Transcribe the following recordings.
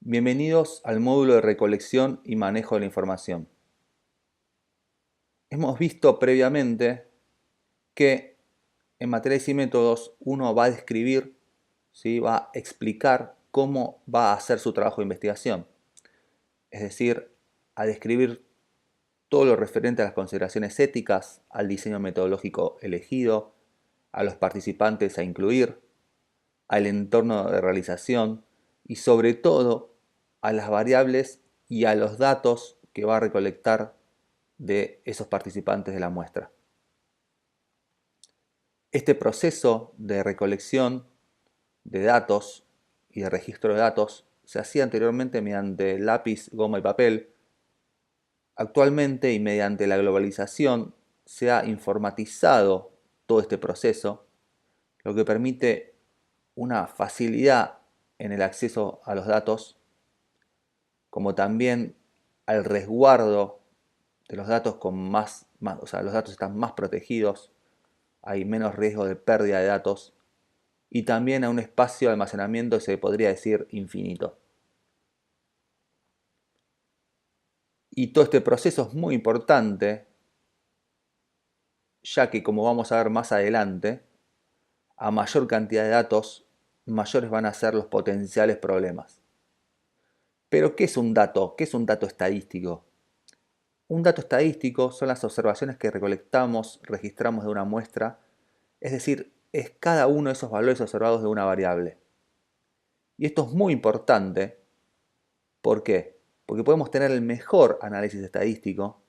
Bienvenidos al módulo de recolección y manejo de la información. Hemos visto previamente que en materiales y métodos uno va a describir, ¿sí? Va a explicar cómo va a hacer su trabajo de investigación. Es decir, a describir todo lo referente a las consideraciones éticas, al diseño metodológico elegido, a los participantes a incluir, al entorno de realización y sobre todo a las variables y a los datos que va a recolectar de esos participantes de la muestra. Este proceso de recolección de datos y de registro de datos se hacía anteriormente mediante lápiz, goma y papel. Actualmente y mediante la globalización se ha informatizado todo este proceso, lo que permite una facilidad en el acceso a los datos, como también al resguardo de los datos o sea, los datos están más protegidos, hay menos riesgo de pérdida de datos y también a un espacio de almacenamiento, se podría decir, infinito. Y todo este proceso es muy importante, ya que como vamos a ver más adelante, a mayor cantidad de datos, mayores van a ser los potenciales problemas. Pero, ¿qué es un dato? ¿Qué es un dato estadístico? Un dato estadístico son las observaciones que recolectamos, registramos de una muestra, es decir, es cada uno de esos valores observados de una variable. Y esto es muy importante, ¿por qué? Porque podemos tener el mejor análisis estadístico,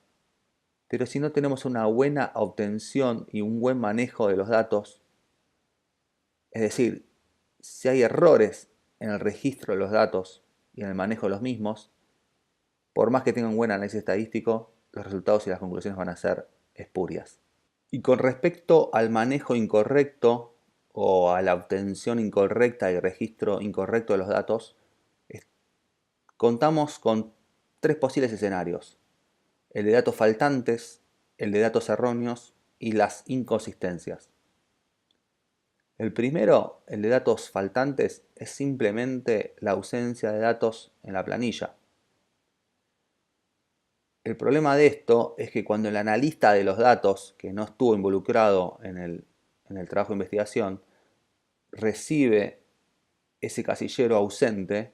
pero si no tenemos una buena obtención y un buen manejo de los datos, es decir, si hay errores en el registro de los datos y en el manejo de los mismos, por más que tenga un buen análisis estadístico, los resultados y las conclusiones van a ser espurias. Y con respecto al manejo incorrecto o a la obtención incorrecta y registro incorrecto de los datos, contamos con tres posibles escenarios: el de datos faltantes, el de datos erróneos y las inconsistencias. El primero, el de datos faltantes, es simplemente la ausencia de datos en la planilla. El problema de esto es que cuando el analista de los datos, que no estuvo involucrado en el trabajo de investigación, recibe ese casillero ausente,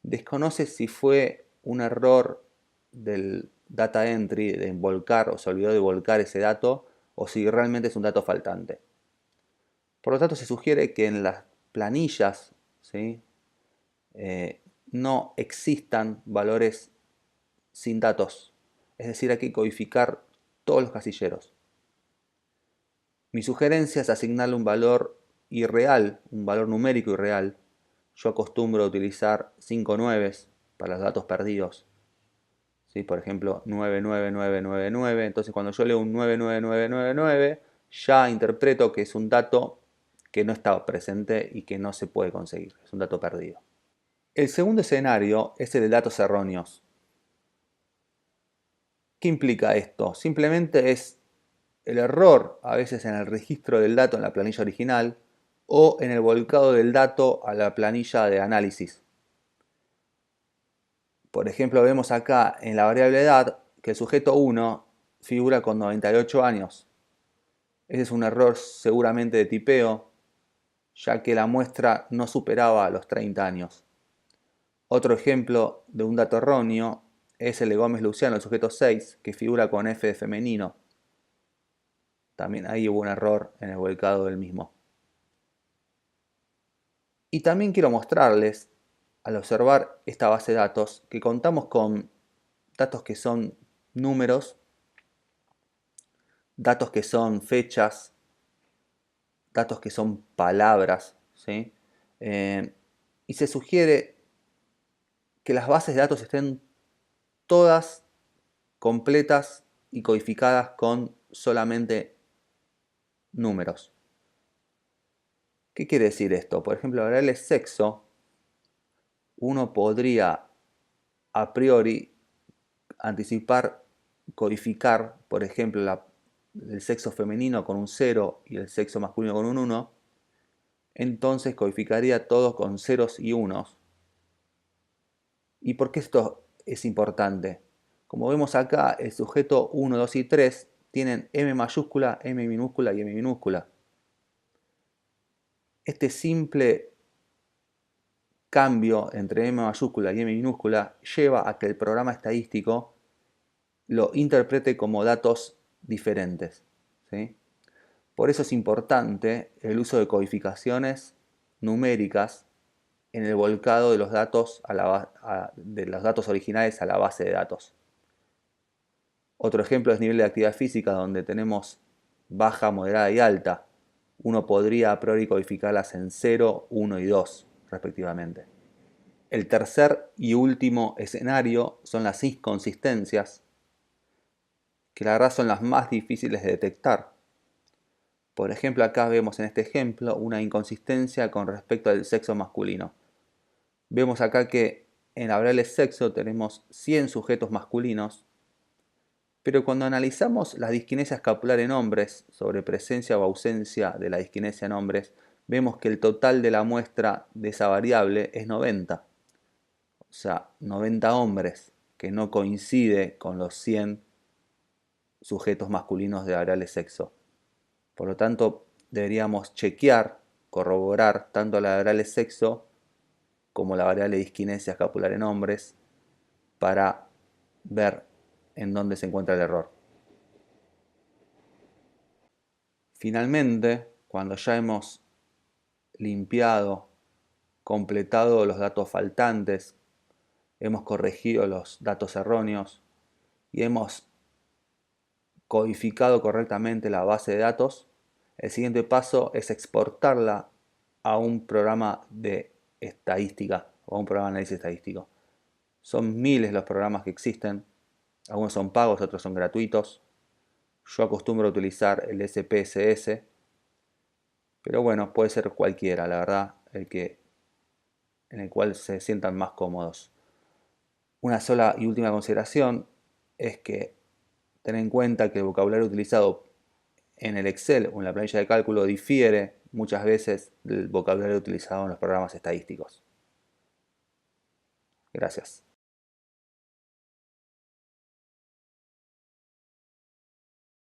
desconoce si fue un error del data entry de volcar o se olvidó de volcar ese dato o si realmente es un dato faltante. Por lo tanto, se sugiere que en las planillas, ¿sí? No existan valores sin datos. Es decir, hay que codificar todos los casilleros. Mi sugerencia es asignarle un valor irreal, un valor numérico irreal. Yo acostumbro a utilizar 5 nueves para los datos perdidos. ¿Sí? Por ejemplo, 99999. Entonces, cuando yo leo un 99999, ya interpreto que es un dato que no está presente y que no se puede conseguir. Es un dato perdido. El segundo escenario es el de datos erróneos. ¿Qué implica esto? Simplemente es el error a veces en el registro del dato en la planilla original o en el volcado del dato a la planilla de análisis. Por ejemplo, vemos acá en la variable edad que el sujeto 1 figura con 98 años. Ese es un error seguramente de tipeo, ya que la muestra no superaba los 30 años. Otro ejemplo de un dato erróneo es el de Gómez Luciano, el sujeto 6, que figura con F de femenino. También ahí hubo un error en el volcado del mismo. Y también quiero mostrarles, al observar esta base de datos, que contamos con datos que son números, datos que son fechas, datos que son palabras, ¿sí? Y se sugiere que las bases de datos estén todas completas y codificadas con solamente números. ¿Qué quiere decir esto? Por ejemplo, la variable sexo, uno podría a priori anticipar, codificar, por ejemplo, el sexo femenino con un 0 y el sexo masculino con un 1, entonces codificaría todo con ceros y unos. ¿Y por qué esto es importante? Como vemos acá, el sujeto 1, 2 y 3 tienen M mayúscula, M minúscula y M minúscula. Este simple cambio entre M mayúscula y M minúscula lleva a que el programa estadístico lo interprete como datos diferentes, ¿sí? Por eso es importante el uso de codificaciones numéricas en el volcado de los datos, de los datos originales a la base de datos. Otro ejemplo es nivel de actividad física, donde tenemos baja, moderada y alta. Uno podría a priori codificarlas en 0, 1 y 2, respectivamente. El tercer y último escenario son las inconsistencias, que la verdad son las más difíciles de detectar. Por ejemplo, acá vemos en este ejemplo una inconsistencia con respecto al sexo masculino. Vemos acá que en la variable sexo tenemos 100 sujetos masculinos, pero cuando analizamos la disquinesia escapular en hombres sobre presencia o ausencia de la disquinesia en hombres, vemos que el total de la muestra de esa variable es 90. O sea, 90 hombres, que no coincide con los 100 sujetos masculinos de variable sexo. Por lo tanto, deberíamos chequear, corroborar tanto la variable sexo como la variable disquinesia escapular en hombres para ver en dónde se encuentra el error. Finalmente, cuando ya hemos limpiado, completado los datos faltantes, hemos corregido los datos erróneos y hemos codificado correctamente la base de datos, el siguiente paso es exportarla a un programa de estadística o a un programa de análisis estadístico. Son miles los programas que existen, algunos son pagos, otros son gratuitos. Yo acostumbro a utilizar el SPSS, pero bueno, puede ser cualquiera, la verdad, en el cual se sientan más cómodos. Una sola y última consideración es que ten en cuenta que el vocabulario utilizado en el Excel o en la planilla de cálculo difiere muchas veces del vocabulario utilizado en los programas estadísticos. Gracias.